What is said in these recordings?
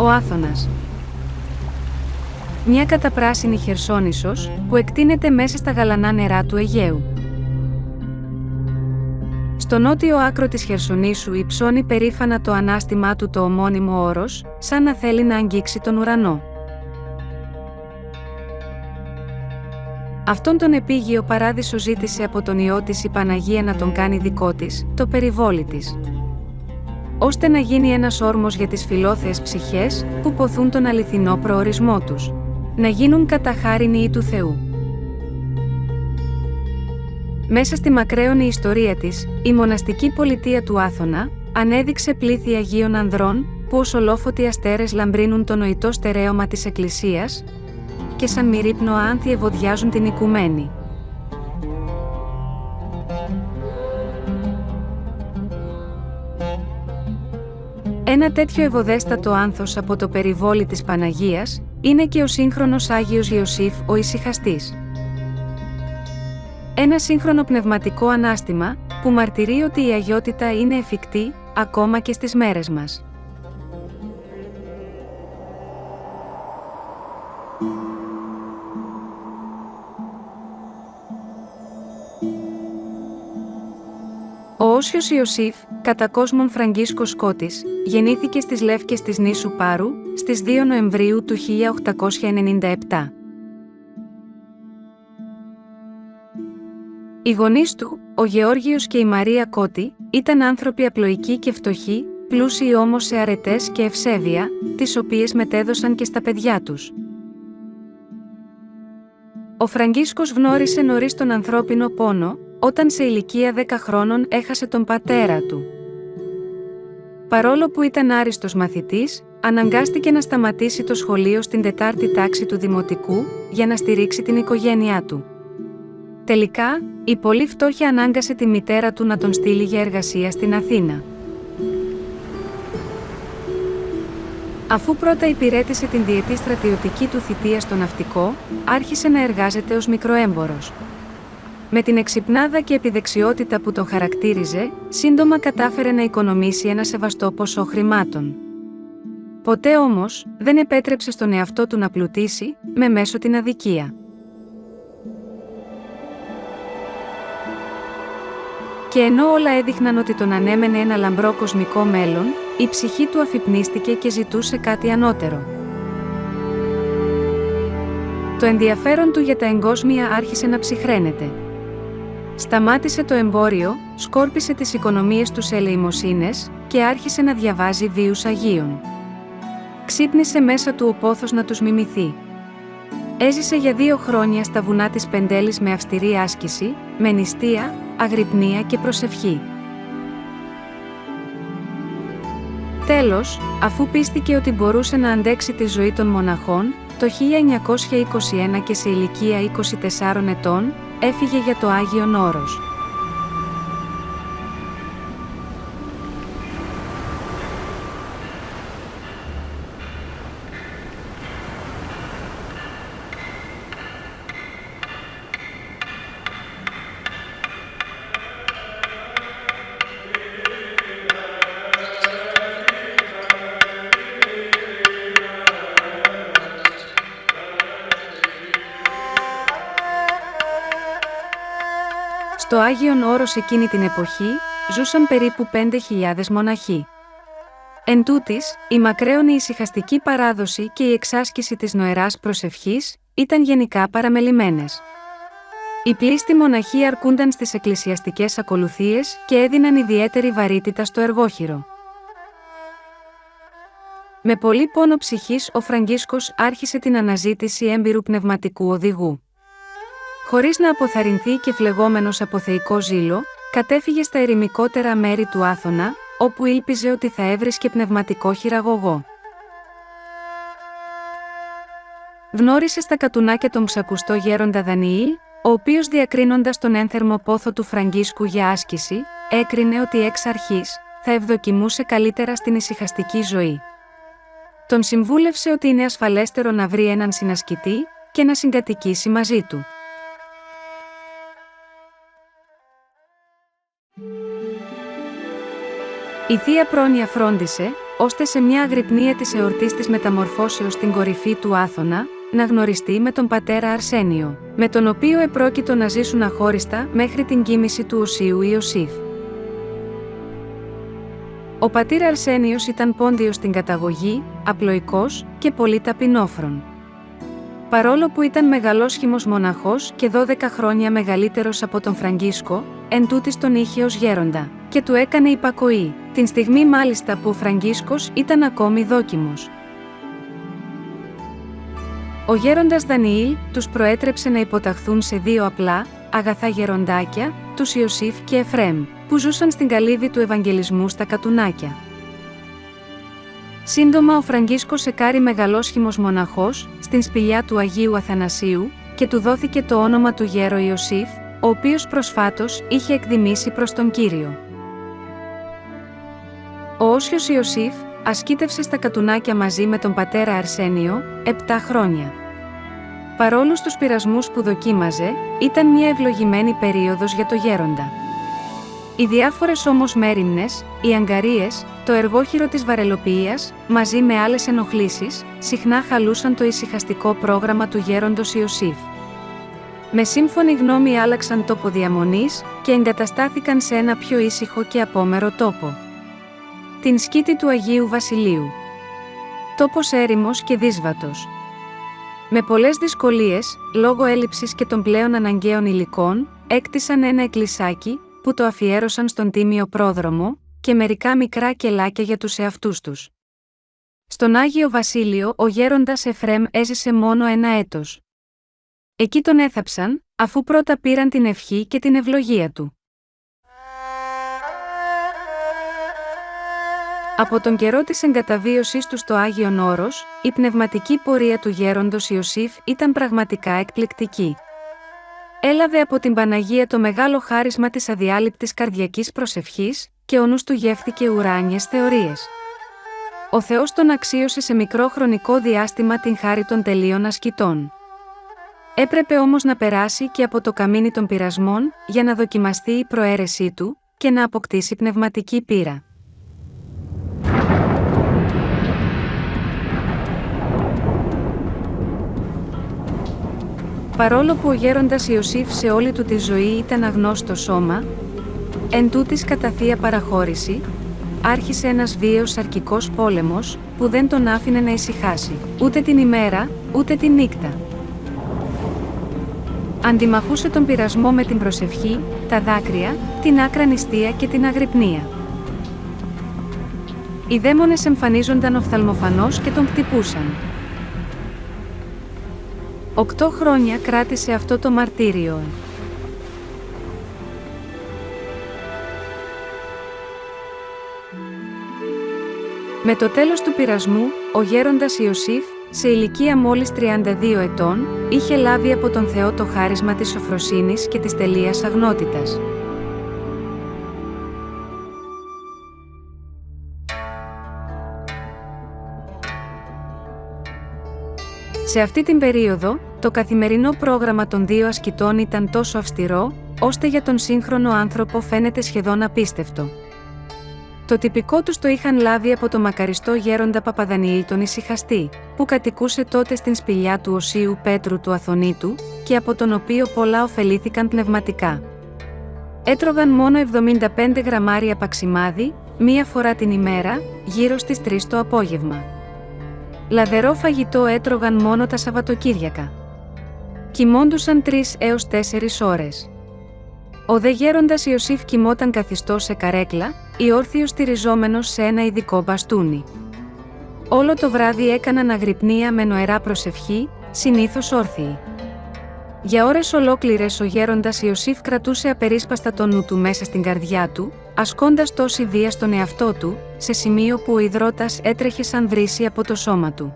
Ο Άθωνας. Μια καταπράσινη χερσόνησος που εκτείνεται μέσα στα γαλανά νερά του Αιγαίου. Στο νότιο άκρο της Χερσονήσου υψώνει περήφανα το ανάστημά του το ομώνυμο όρος, σαν να θέλει να αγγίξει τον ουρανό. Αυτόν τον επίγειο παράδεισο ζήτησε από τον Υιό της η Παναγία να τον κάνει δικό της, το περιβόλι της. Ώστε να γίνει ένας όρμος για τις φιλόθεες ψυχές που ποθούν τον αληθινό προορισμό τους. Να γίνουν κατά χάριν Υιοί του Θεού. Μέσα στη μακραίωνη ιστορία της, η μοναστική πολιτεία του Άθωνα ανέδειξε πλήθη Αγίων Ανδρών που ως ολόφωτοι αστέρες λαμπρύνουν το νοητό στερέωμα της Εκκλησίας και σαν μυρίπνοα άνθη ευωδιάζουν την οικουμένη. Ένα τέτοιο ευωδέστατο άνθος από το περιβόλι της Παναγίας είναι και ο σύγχρονος Άγιος Ιωσήφ ο Ησυχαστής. Ένα σύγχρονο πνευματικό ανάστημα που μαρτυρεί ότι η αγιότητα είναι εφικτή ακόμα και στις μέρες μας. Ο Όσιος Ιωσήφ, κατά κόσμον Φραγκίσκος Σκότης, γεννήθηκε στις Λεύκες της νήσου Πάρου, στις 2 Νοεμβρίου του 1897. Οι γονείς του, ο Γεώργιος και η Μαρία Κώτη, ήταν άνθρωποι απλοϊκοί και φτωχοί, πλούσιοι όμως σε αρετές και ευσέβεια, τις οποίες μετέδωσαν και στα παιδιά τους. Ο Φραγκίσκος γνώρισε νωρίς τον ανθρώπινο πόνο, όταν σε ηλικία 10 χρόνων έχασε τον πατέρα του. Παρόλο που ήταν άριστος μαθητής, αναγκάστηκε να σταματήσει το σχολείο στην 4η τάξη του δημοτικού, για να στηρίξει την οικογένειά του. Τελικά, η πολλή φτώχεια ανάγκασε τη μητέρα του να τον στείλει για εργασία στην Αθήνα. Αφού πρώτα υπηρέτησε την διετή στρατιωτική του θητεία στο ναυτικό, άρχισε να εργάζεται ως μικροέμπορος. Με την εξυπνάδα και επιδεξιότητα που τον χαρακτήριζε, σύντομα κατάφερε να οικονομήσει ένα σεβαστό ποσό χρημάτων. Ποτέ όμως, δεν επέτρεψε στον εαυτό του να πλουτίσει, με μέσο την αδικία. Και ενώ όλα έδειχναν ότι τον ανέμενε ένα λαμπρό κοσμικό μέλλον, η ψυχή του αφυπνίστηκε και ζητούσε κάτι ανώτερο. Το ενδιαφέρον του για τα εγκόσμια άρχισε να ψυχραίνεται. Σταμάτησε το εμπόριο, σκόρπισε τις οικονομίες του σε ελεημοσύνες και άρχισε να διαβάζει βίους Αγίων. Ξύπνησε μέσα του ο πόθος να τους μιμηθεί. Έζησε για 2 χρόνια στα βουνά της Πεντέλης με αυστηρή άσκηση, με νηστεία, αγρυπνία και προσευχή. Τέλος, αφού πίστηκε ότι μπορούσε να αντέξει τη ζωή των μοναχών, το 1921 και σε ηλικία 24 ετών, έφυγε για το Άγιον Όρος. Στο Άγιον Όρος εκείνη την εποχή, ζούσαν περίπου 5.000 μοναχοί. Εν τούτοις, η μακραίωνη ησυχαστική παράδοση και η εξάσκηση της νοεράς προσευχής ήταν γενικά παραμελημένες. Οι πλήστοι μοναχοί αρκούνταν στις εκκλησιαστικές ακολουθίες και έδιναν ιδιαίτερη βαρύτητα στο εργόχειρο. Με πολύ πόνο ψυχής ο Φραγκίσκος άρχισε την αναζήτηση έμπειρου πνευματικού οδηγού. Χωρίς να αποθαρρυνθεί και φλεγόμενος από θεϊκό ζήλο, κατέφυγε στα ερημικότερα μέρη του Άθωνα, όπου ήλπιζε ότι θα έβρισκε πνευματικό χειραγωγό. Γνώρισε στα κατουνάκια τον ψακουστό γέροντα Δανιήλ, ο οποίος διακρίνοντας τον ένθερμο πόθο του Φραγκίσκου για άσκηση, έκρινε ότι εξ αρχής θα ευδοκιμούσε καλύτερα στην ησυχαστική ζωή. Τον συμβούλευσε ότι είναι ασφαλέστερο να βρει έναν συνασκητή και να συγκατοικήσει μαζί του. Η Θεία Πρόνοια φρόντισε, ώστε σε μια αγρυπνία της εορτής της μεταμορφώσεως στην κορυφή του Άθωνα, να γνωριστεί με τον πατέρα Αρσένιο, με τον οποίο επρόκειτο να ζήσουν αχώριστα μέχρι την κοίμηση του Οσίου Ιωσήφ. Ο πατήρ Αρσένιος ήταν πόντιος στην καταγωγή, απλοϊκός και πολύ ταπεινόφρον. Παρόλο που ήταν μεγαλόσχημος μοναχός και 12 χρόνια μεγαλύτερος από τον Φραγκίσκο, εντούτοις τον είχε ως γέροντα και του έκανε υπακοή, την στιγμή μάλιστα που ο Φραγκίσκος ήταν ακόμη δόκιμος. Ο γέροντας Δανιήλ τους προέτρεψε να υποταχθούν σε 2 απλά, αγαθά γεροντάκια, τους Ιωσήφ και Εφραίμ, που ζούσαν στην καλύβη του Ευαγγελισμού στα Κατουνάκια. Σύντομα ο Φραγκίσκος εκάρη μεγαλόσχημος μοναχός, στην σπηλιά του Αγίου Αθανασίου, και του δόθηκε το όνομα του γέρο Ιωσήφ, ο οποίος προσφάτως είχε εκδημήσει προς τον Κύριο. Ο Όσιος Ιωσήφ ασκήτευσε στα Κατουνάκια μαζί με τον πατέρα Αρσένιο 7 χρόνια. Παρόλους τους πειρασμούς που δοκίμαζε, ήταν μια ευλογημένη περίοδος για το γέροντα. Οι διάφορες όμως μέριμνες, οι αγκαρίες, το εργόχειρο της βαρελοποιίας, μαζί με άλλες ενοχλήσεις, συχνά χαλούσαν το ησυχαστικό πρόγραμμα του γέροντος Ιωσήφ. Με σύμφωνη γνώμη άλλαξαν τόπο διαμονής και εγκαταστάθηκαν σε ένα πιο ήσυχο και απόμερο τόπο. Την σκήτη του Αγίου Βασιλείου. Τόπος έρημος και δύσβατος. Με πολλές δυσκολίες, λόγω έλλειψης και των πλέον αναγκαίων υλικών, έκτισαν ένα εκκλησάκι, που το αφιέρωσαν στον τίμιο πρόδρομο, και μερικά μικρά κελάκια για τους εαυτούς τους. Στον Άγιο Βασίλειο ο γέροντας Εφραίμ έζησε μόνο 1 έτος. Εκεί τον έθαψαν, αφού πρώτα πήραν την ευχή και την ευλογία του. Από τον καιρό της εγκαταβίωσής του στο Άγιον Όρος, η πνευματική πορεία του γέροντος Ιωσήφ ήταν πραγματικά εκπληκτική. Έλαβε από την Παναγία το μεγάλο χάρισμα της αδιάλειπτης καρδιακής προσευχής και ο νους του γεύθηκε ουράνιες θεωρίες. Ο Θεός τον αξίωσε σε μικρό χρονικό διάστημα την χάρη των τελείων ασκητών. Έπρεπε όμως να περάσει και από το καμίνι των πειρασμών για να δοκιμαστεί η προαίρεσή του και να αποκτήσει πνευματική πείρα. Παρόλο που ο γέροντας Ιωσήφ σε όλη του τη ζωή ήταν αγνός στο σώμα, εν τούτης κατά θεία παραχώρηση, άρχισε ένας βίαιος σαρκικός πόλεμος που δεν τον άφηνε να ησυχάσει, ούτε την ημέρα, ούτε τη νύχτα. Αντιμαχούσε τον πειρασμό με την προσευχή, τα δάκρυα, την άκρα νηστεία και την αγρυπνία. Οι δαίμονες εμφανίζονταν οφθαλμοφανώς και τον χτυπούσαν. 8 χρόνια κράτησε αυτό το μαρτύριο. Με το τέλος του πειρασμού, ο γέροντας Ιωσήφ, σε ηλικία μόλις 32 ετών, είχε λάβει από τον Θεό το χάρισμα της σοφροσύνης και της τελείας αγνότητας. Σε αυτή την περίοδο, το καθημερινό πρόγραμμα των 2 ασκητών ήταν τόσο αυστηρό, ώστε για τον σύγχρονο άνθρωπο φαίνεται σχεδόν απίστευτο. Το τυπικό τους το είχαν λάβει από το μακαριστό γέροντα Παπαδανιήλ τον Ησυχαστή, που κατοικούσε τότε στην σπηλιά του Οσίου Πέτρου του Αθωνίτου και από τον οποίο πολλά ωφελήθηκαν πνευματικά. Έτρωγαν μόνο 75 γραμμάρια παξιμάδι, 1 φορά την ημέρα, γύρω στις 3 το απόγευμα. Λαδερό φαγητό έτρωγαν μόνο τα Σαββατοκύριακα. Κοιμόντουσαν 3 έως 4 ώρες. Ο δε γέροντας Ιωσήφ κοιμόταν καθιστό σε καρέκλα, ή όρθιος στηριζόμενος σε ένα ειδικό μπαστούνι. Όλο το βράδυ έκαναν αγρυπνία με νοερά προσευχή, συνήθως όρθιοι. Για ώρες ολόκληρες ο γέροντας Ιωσήφ κρατούσε απερίσπαστα το νου του μέσα στην καρδιά του, ασκώντας τόση βία στον εαυτό του, σε σημείο που ο ιδρώτας έτρεχε σαν βρύση από το σώμα του.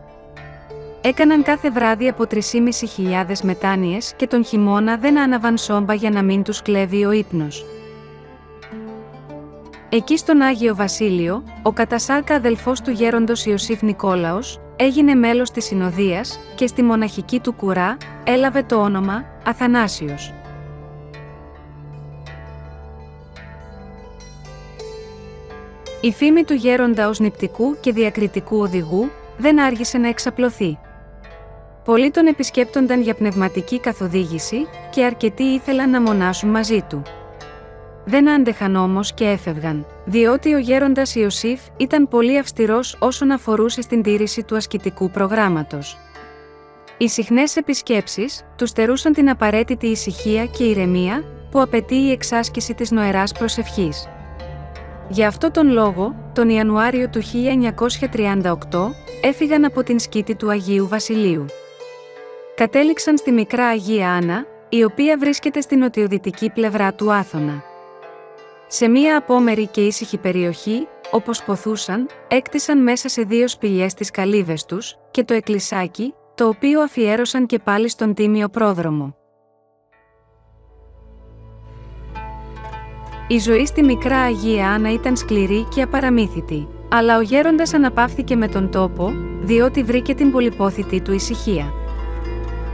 Έκαναν κάθε βράδυ από 3.500 μετάνοιες και τον χειμώνα δεν άναβαν σόμπα για να μην τους κλέβει ο ύπνος. Εκεί στον Άγιο Βασίλειο, ο κατασάρκα αδελφός του γέροντος Ιωσήφ Νικόλαος, έγινε μέλος της συνοδείας και στη μοναχική του κουρά έλαβε το όνομα Αθανάσιος. Η φήμη του γέροντα ως νηπτικού και διακριτικού οδηγού δεν άργησε να εξαπλωθεί. Πολλοί τον επισκέπτονταν για πνευματική καθοδήγηση και αρκετοί ήθελαν να μονάσουν μαζί του. Δεν άντεχαν όμως και έφευγαν, διότι ο γέροντας Ιωσήφ ήταν πολύ αυστηρός όσον αφορούσε στην τήρηση του ασκητικού προγράμματος. Οι συχνές επισκέψεις τους στερούσαν την απαραίτητη ησυχία και ηρεμία που απαιτεί η εξάσκηση της νοεράς προσευχής. Για αυτό τον λόγο, τον Ιανουάριο του 1938, έφυγαν από την σκήτη του Αγίου Βασιλείου. Κατέληξαν στη μικρά Αγία Άννα, η οποία βρίσκεται στην νοτιοδυτική πλευρά του Άθωνα. Σε μία απόμερη και ήσυχη περιοχή, όπως ποθούσαν, έκτισαν μέσα σε 2 σπηλιές τις καλύβες τους και το εκκλησάκι, το οποίο αφιέρωσαν και πάλι στον τίμιο πρόδρομο. Η ζωή στη μικρά Αγία Άννα ήταν σκληρή και απαραμύθιτη, αλλά ο γέροντας αναπαύθηκε με τον τόπο, διότι βρήκε την πολυπόθητη του ησυχία.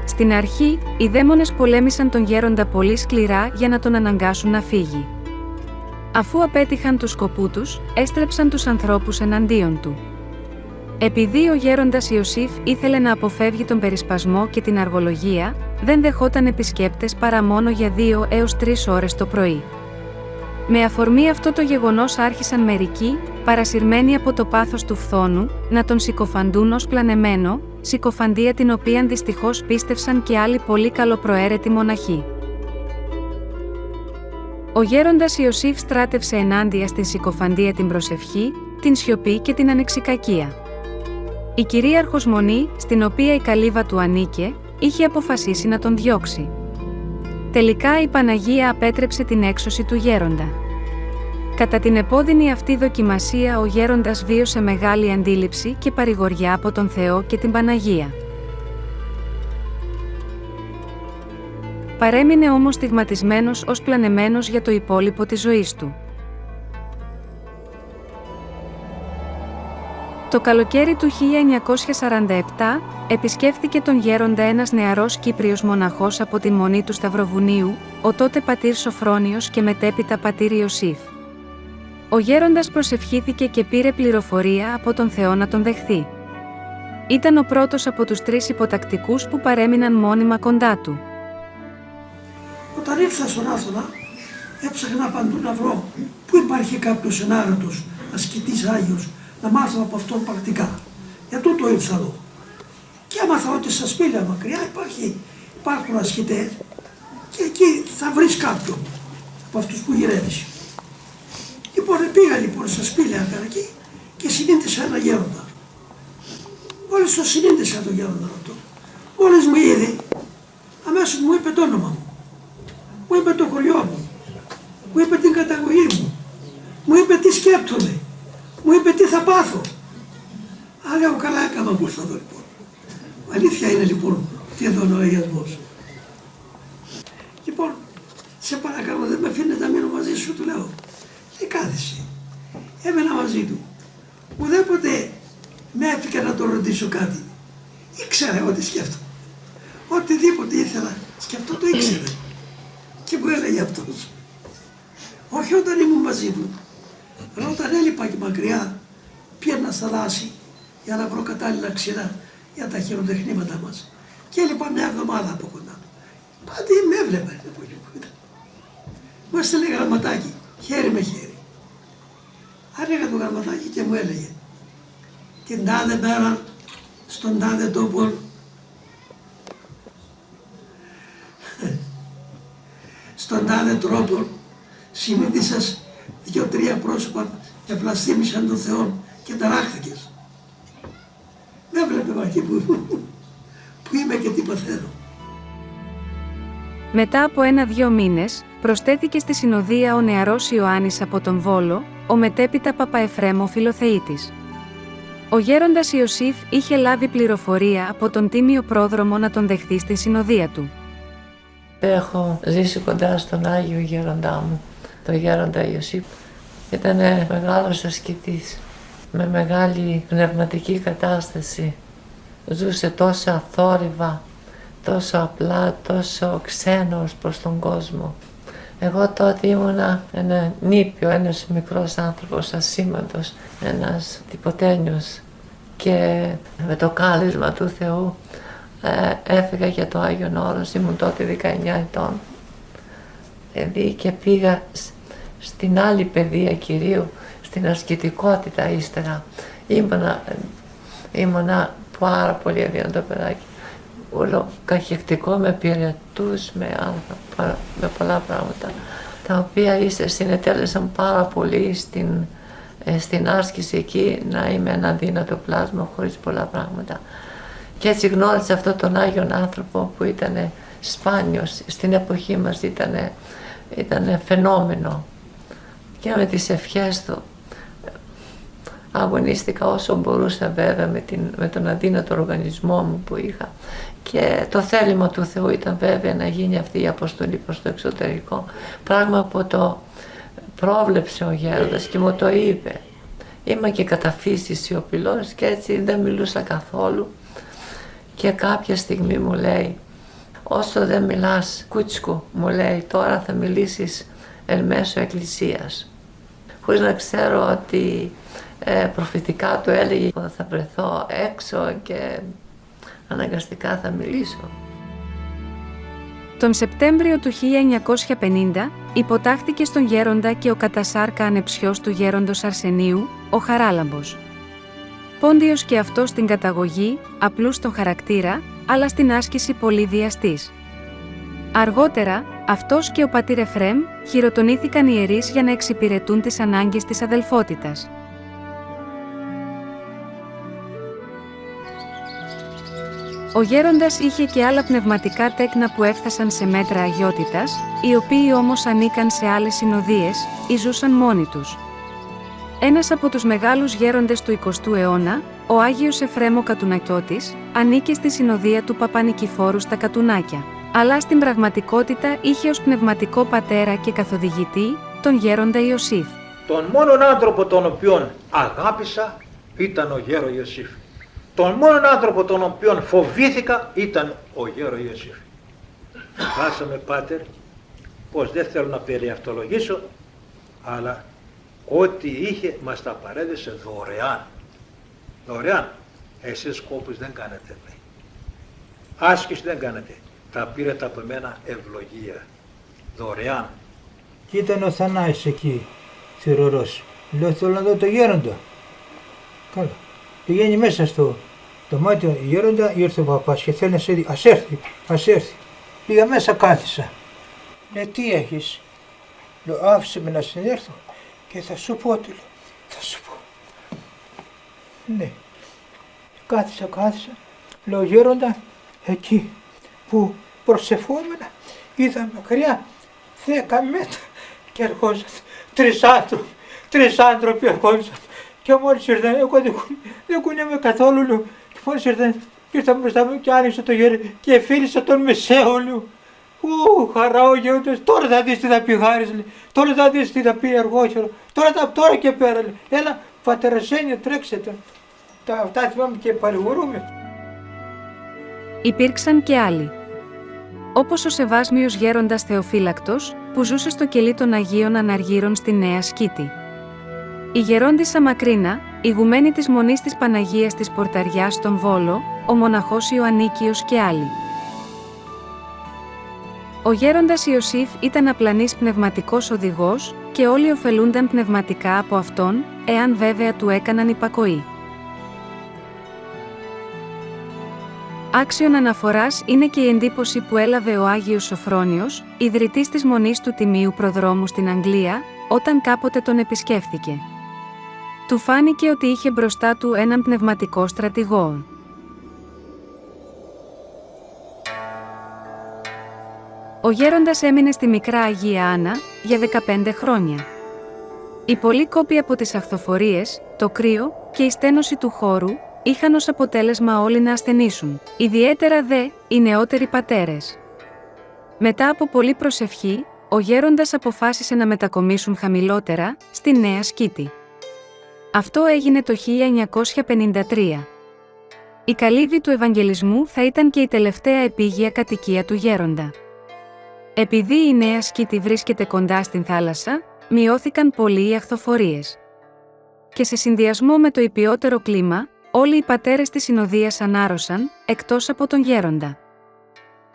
Στην αρχή, οι δαίμονες πολέμησαν τον γέροντα πολύ σκληρά για να τον αναγκάσουν να φύγει. Αφού απέτυχαν του σκοπού τους, έστρεψαν τους ανθρώπους εναντίον του. Επειδή ο γέροντας Ιωσήφ ήθελε να αποφεύγει τον περισπασμό και την αργολογία, δεν δεχόταν επισκέπτες παρά μόνο για 2 έως 3 ώρες το πρωί. Με αφορμή αυτό το γεγονός άρχισαν μερικοί, παρασυρμένοι από το πάθος του φθόνου, να τον συκοφαντούν ως πλανεμένο, συκοφαντία την οποία δυστυχώς πίστευσαν και άλλοι πολύ καλοπροαίρετοι μοναχοί. Ο γέροντας Ιωσήφ στράτευσε ενάντια στην συκοφαντία την προσευχή, την σιωπή και την ανεξικακία. Η κυρίαρχος μονή, στην οποία η καλύβα του ανήκε, είχε αποφασίσει να τον διώξει. Τελικά η Παναγία απέτρεψε την έξωση του γέροντα. Κατά την επώδυνη αυτή δοκιμασία ο γέροντας βίωσε μεγάλη αντίληψη και παρηγοριά από τον Θεό και την Παναγία. Παρέμεινε όμως στιγματισμένος ως πλανεμένος για το υπόλοιπο της ζωής του. Το καλοκαίρι του 1947 επισκέφθηκε τον γέροντα ένας νεαρός Κύπριος μοναχός από την Μονή του Σταυροβουνίου, ο τότε πατήρ Σοφρόνιος και μετέπειτα πατήρ Ιωσήφ. Ο γέροντας προσευχήθηκε και πήρε πληροφορία από τον Θεό να τον δεχθεί. Ήταν ο πρώτος από τους 3 υποτακτικούς που παρέμειναν μόνιμα κοντά του. Όταν ήρθα στον Άθωνα, έψαχνα παντού να βρω πού υπάρχει κάποιος ενάρετος, ασκητής Άγιος, να μάθω από αυτόν πρακτικά. Για τούτο ήρθα εδώ. Και έμαθα ότι στα σπήλαια μακριά υπάρχουν ασκητές και εκεί θα βρεις κάποιον από αυτούς που γυρεύεις. Λοιπόν, πήγα στα σπήλαια εκεί και συνήντησα ένα γέροντα. Μόλις το συνήντησα τον γέροντα αυτό, μόλις με είδε, αμέσως μου είπε το όνομα μου. Μου είπε το χωριό μου, μου είπε την καταγωγή μου είπε τι σκέπτομαι, μου είπε τι θα πάθω. Α, λέω, καλά έκανα που ήρθα εδώ λοιπόν. Αλήθεια είναι λοιπόν τι εδώ είναι ο αγιασμός. Λοιπόν, σε παρακαλώ, δεν με αφήνετε να μείνω μαζί σου, του λέω. Κάθισε. Έμενα μαζί του. Ουδέποτε με έφυγε να τον ρωτήσω κάτι. Ήξερε ό,τι σκέφτομαι. Οτιδήποτε ήθελα, σκεφτώ το ήξερε. Και μου έλεγε αυτός. Όχι όταν ήμουν μαζί του, αλλά όταν έλειπα και μακριά, πήγαινα στα δάση για να βρω κατάλληλα ξηρά για τα χειροτεχνήματα μας. Και έλειπα μια εβδομάδα από κοντά. Πάντη με έβλεπε. Μου έστελνε γραμματάκι, χέρι με χέρι. Άνοιγα το γραμματάκι και μου έλεγε την τάδε μέρα στον τάδε τόπο στον τάδε τρόπο συνείδησας 2-3 πρόσωπα και βλαστήμησαν τον Θεό και ταράχθηκες. Με έβλεπε μαχή που είμαι και τι παθαίνω. Μετά από 1-2 μήνες, προσθέθηκε στη συνοδεία ο νεαρός Ιωάννης από τον Βόλο, ο μετέπειτα Παπαεφρέμ ο Φιλοθεήτης. Ο γέροντας Ιωσήφ είχε λάβει πληροφορία από τον τίμιο πρόδρομο να τον δεχθεί στη συνοδεία του. Έχω ζήσει κοντά στον Άγιο γέροντά μου, τον γέροντα Ιωσήφ. Ήταν μεγάλος ασκητής, με μεγάλη πνευματική κατάσταση. Ζούσε τόσο αθόρυβα, τόσο απλά, τόσο ξένος προς τον κόσμο. Εγώ τότε ήμουνα ένα νήπιο, ένας μικρός άνθρωπος ασήμαντος, ένας τυποτένιος, και με το κάλεσμα του Θεού έφυγα για το Άγιον Όρος. Ήμουν τότε 19 ετών. Δηλαδή και πήγα στην άλλη παιδεία κυρίου, στην ασκητικότητα ύστερα. Ήμουνα πάρα πολύ αδύνατο παιδάκι. Όλο καχεκτικό, με πυρετούς, με πολλά πράγματα, τα οποία συνετέλεσαν πάρα πολύ στην άσκηση εκεί, να είμαι ένα αδύνατο πλάσμα χωρίς πολλά πράγματα. Και έτσι γνώρισα αυτόν τον Άγιον άνθρωπο που ήταν σπάνιος, στην εποχή μας ήταν φαινόμενο, και με τις ευχές του αγωνίστηκα όσο μπορούσα, βέβαια με τον αδύνατο οργανισμό μου που είχα, και το θέλημα του Θεού ήταν βέβαια να γίνει αυτή η αποστολή προς το εξωτερικό, πράγμα που το πρόβλεψε ο γέροντας και μου το είπε. Είμαι και κατά φύση σιωπηλός και έτσι δεν μιλούσα καθόλου, και κάποια στιγμή μου λέει, όσο δεν μιλάς κούτσκου, μου λέει, τώρα θα μιλήσεις εν μέσω εκκλησίας, χωρίς να ξέρω ότι προφητικά του έλεγε θα βρεθώ έξω και αναγκαστικά θα μιλήσω. Τον Σεπτέμβριο του 1950 υποτάχθηκε στον γέροντα και ο κατασάρκα ανεψιός του γέροντος Αρσενίου, ο Χαράλαμπος. Πόντιος και αυτός στην καταγωγή, απλούς στον χαρακτήρα, αλλά στην άσκηση πολύ διαστής. Αργότερα, αυτός και ο πατήρ Εφρέμ χειροτονήθηκαν ιερείς για να εξυπηρετούν τις ανάγκες της αδελφότητας. Ο γέροντας είχε και άλλα πνευματικά τέκνα που έφτασαν σε μέτρα αγιότητας, οι οποίοι όμως ανήκαν σε άλλες συνοδείες ή ζούσαν μόνοι τους. Ένας από τους μεγάλους γέροντες του 20ου αιώνα, ο Άγιος Εφρέμ ο Κατουνακιώτης, ανήκε στη συνοδεία του Παπα-Νικηφόρου στα Κατουνάκια, αλλά στην πραγματικότητα είχε ως πνευματικό πατέρα και καθοδηγητή τον γέροντα Ιωσήφ. Τον μόνον άνθρωπο τον οποίον αγάπησα ήταν ο γέρο Ιωσήφ. Τον μόνον άνθρωπο τον οποίον φοβήθηκα ήταν ο γέρο Ιωσήφ. Χάσαμε, πάτερ, πως δεν θέλω να περιαυτολογήσω, αλλά ό,τι είχε μας τα παρέδεσε δωρεάν. Δωρεάν. Εσείς σκόπους δεν κάνετε. Άσκηση δεν κάνετε. Τα πήρατε από μένα ευλογία. Δωρεάν. Και ήταν ο Θανάης εκεί, θηρορός. Λέω, θέλω να δω το γέροντα. Καλά. Πηγαίνει μέσα στο δωμάτιο γέροντα, ήρθε ο παπάς και θέλει να σε δει. Ας έρθει. Πήγα μέσα, κάθισα. Τι έχεις? Λέω, άφησε με να συνέρθω και θα σου πω, τι λέω. Θα σου πω. Ναι. Κάθισα. Λέω, γέροντα, εκεί που προσευχόμενα είδα μακριά 10 μέτρα και ερχόντουσαν τρεις άνθρωποι ερχόντουσαν, και μόλις ήρθαν, εγώ δεν κουνιάμαι καθόλου, λέω, και μόλις ήρθαν μπροστά μου και άνοιξε το γέρι και φίλησα τον μεσαίο, λέω. Χαρά ο γέροντας, τώρα θα δεις τι θα πει Χάρης, λέει. Τώρα θα δεις τι θα πει Αργόχερο, τώρα και πέρα, λέει. Έλα, πατερασένιο, τρέξτε. Αυτά θυμάμαι και παρηγορούμε. Υπήρξαν και άλλοι. Όπως ο Σεβάσμιος γέροντας Θεοφύλακτος, που ζούσε στο κελί των Αγίων Αναργύρων στη Νέα Σκήτη. Η γερόντισσα Μακρίνα, ηγουμένη της Μονής της Παναγίας της Πορταριάς στον Βόλο, ο μοναχός Ιωαννίκιος και άλλοι. Ο γέροντας Ιωσήφ ήταν απλανής πνευματικός οδηγός και όλοι ωφελούνταν πνευματικά από αυτόν, εάν βέβαια του έκαναν υπακοή. Άξιον αναφοράς είναι και η εντύπωση που έλαβε ο Άγιος Σοφρόνιος, ιδρυτής της Μονής του Τιμίου Προδρόμου στην Αγγλία, όταν κάποτε τον επισκέφθηκε. Του φάνηκε ότι είχε μπροστά του έναν πνευματικό στρατηγό. Ο γέροντας έμεινε στη μικρά Αγία Άννα για 15 χρόνια. Οι πολλοί κόποι από τις αχθοφορίες, το κρύο και η στένωση του χώρου είχαν ως αποτέλεσμα όλοι να ασθενήσουν, ιδιαίτερα δε οι νεότεροι πατέρες. Μετά από πολλή προσευχή, ο γέροντας αποφάσισε να μετακομίσουν χαμηλότερα, στη Νέα Σκήτη. Αυτό έγινε το 1953. Η Καλύβη του Ευαγγελισμού θα ήταν και η τελευταία επίγεια κατοικία του γέροντα. Επειδή η νέα σκήτη βρίσκεται κοντά στην θάλασσα, μειώθηκαν πολύ οι αχθοφορίες. Και σε συνδυασμό με το υπιότερο κλίμα, όλοι οι πατέρες της συνοδείας ανάρρωσαν, εκτός από τον γέροντα.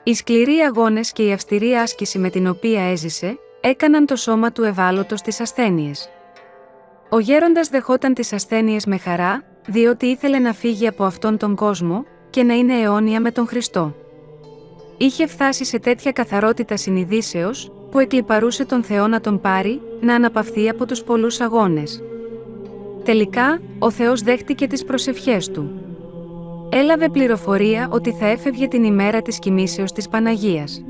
Οι σκληροί αγώνες και η αυστηρή άσκηση με την οποία έζησε, έκαναν το σώμα του ευάλωτο στις ασθένειες. Ο γέροντας δεχόταν τις ασθένειες με χαρά, διότι ήθελε να φύγει από αυτόν τον κόσμο και να είναι αιώνια με τον Χριστό. Είχε φτάσει σε τέτοια καθαρότητα συνειδήσεως, που εκλιπαρούσε τον Θεό να τον πάρει, να αναπαυθεί από τους πολλούς αγώνες. Τελικά, ο Θεός δέχτηκε τις προσευχές του. Έλαβε πληροφορία ότι θα έφευγε την ημέρα της κοιμήσεως της Παναγίας.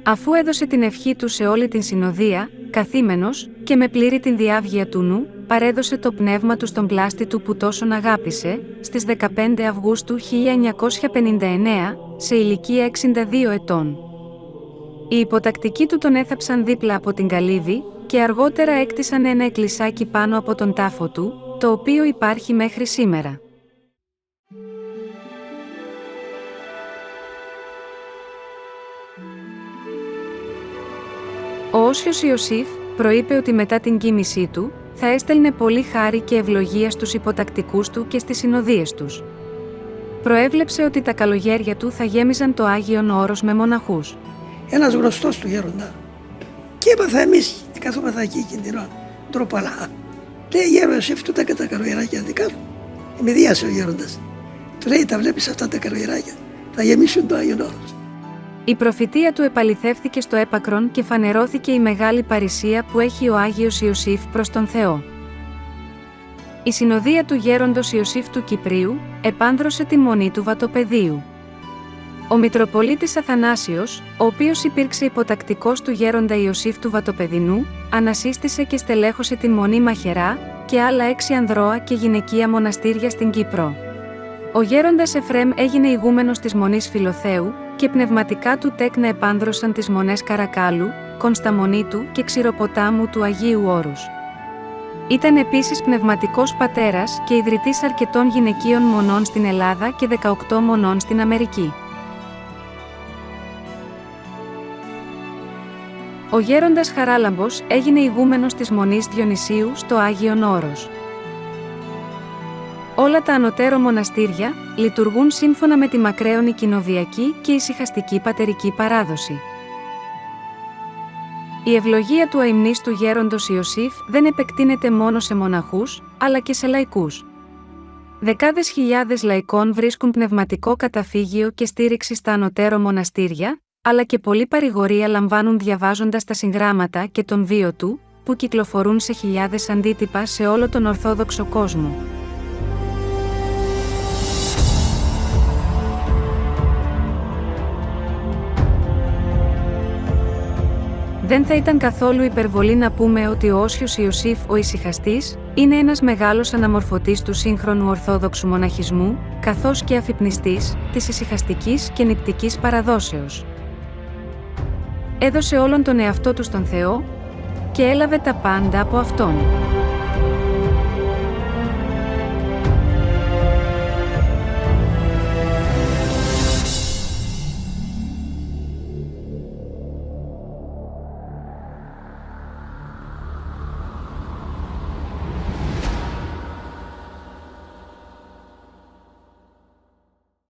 Αφού έδωσε την ευχή του σε όλη την συνοδεία, καθήμενος και με πλήρη την διάβγεια του νου, παρέδωσε το πνεύμα του στον πλάστη του που τόσον αγάπησε, στις 15 Αυγούστου 1959, σε ηλικία 62 ετών. Οι υποτακτικοί του τον έθαψαν δίπλα από την καλύβη και αργότερα έκτισαν ένα εκκλησάκι πάνω από τον τάφο του, το οποίο υπάρχει μέχρι σήμερα. Ο Όσιος Ιωσήφ προείπε ότι μετά την κοίμησή του, θα έστελνε πολύ χάρη και ευλογία στους υποτακτικούς του και στις συνοδείες τους. Προέβλεψε ότι τα καλογέρια του θα γέμιζαν το Άγιον Όρος με μοναχούς. Ένας γνωστός του γέροντα. Και είπα εμείς καθόμαστε εκεί εκείνη την ώρα, ντροπαλά. Λέει γέρο Ιωσήφ, τούτα και τα καλογεράκια δικά του. Με διάσε ο γέροντας. Του λέει τα βλέπεις αυτά τα καλογεράκια, θα γεμίσουν το Άγιον Όρος. Η προφητεία του επαληθεύθηκε στο έπακρον και φανερώθηκε η μεγάλη παρησία που έχει ο Άγιος Ιωσήφ προς τον Θεό. Η συνοδεία του γέροντος Ιωσήφ του Κυπρίου επάνδρωσε τη μονή του Βατοπεδίου. Ο Μητροπολίτης Αθανάσιος, ο οποίος υπήρξε υποτακτικός του γέροντα Ιωσήφ του Βατοπεδινού, ανασύστησε και στελέχωσε την μονή Μαχερά και άλλα 6 ανδρώα και γυναικεία μοναστήρια στην Κύπρο. Ο γέροντας Εφρέμ έγινε ηγούμενος της μονής Φιλοθέου και πνευματικά του τέκνα επάνδρωσαν τις μονές Καρακάλου, Κωνσταμονίτου και Ξηροποτάμου του Αγίου Όρους. Ήταν επίσης πνευματικός πατέρας και ιδρυτής αρκετών γυναικείων μονών στην Ελλάδα και 18 μονών στην Αμερική. Ο γέροντας Χαράλαμπος έγινε ηγούμενος της μονής Διονυσίου στο Άγιον Όρος. Όλα τα ανωτέρω μοναστήρια λειτουργούν σύμφωνα με τη μακραίωνη κοινοβιακή και ησυχαστική πατερική παράδοση. Η ευλογία του αημνίστου γέροντος Ιωσήφ δεν επεκτείνεται μόνο σε μοναχούς, αλλά και σε λαϊκούς. Δεκάδες χιλιάδες λαϊκών βρίσκουν πνευματικό καταφύγιο και στήριξη στα ανωτέρω μοναστήρια, αλλά και πολλή παρηγορία λαμβάνουν διαβάζοντας τα συγγράμματα και τον βίο του, που κυκλοφορούν σε χιλιάδες αντίτυπα σε όλο τον Ορθόδοξο κόσμο. Δεν θα ήταν καθόλου υπερβολή να πούμε ότι ο Όσιος Ιωσήφ ο Ησυχαστής είναι ένας μεγάλος αναμορφωτής του σύγχρονου Ορθόδοξου μοναχισμού, καθώς και αφυπνιστής της ησυχαστικής και νηπτικής παραδόσεως. Έδωσε όλον τον εαυτό του στον Θεό και έλαβε τα πάντα από Αυτόν.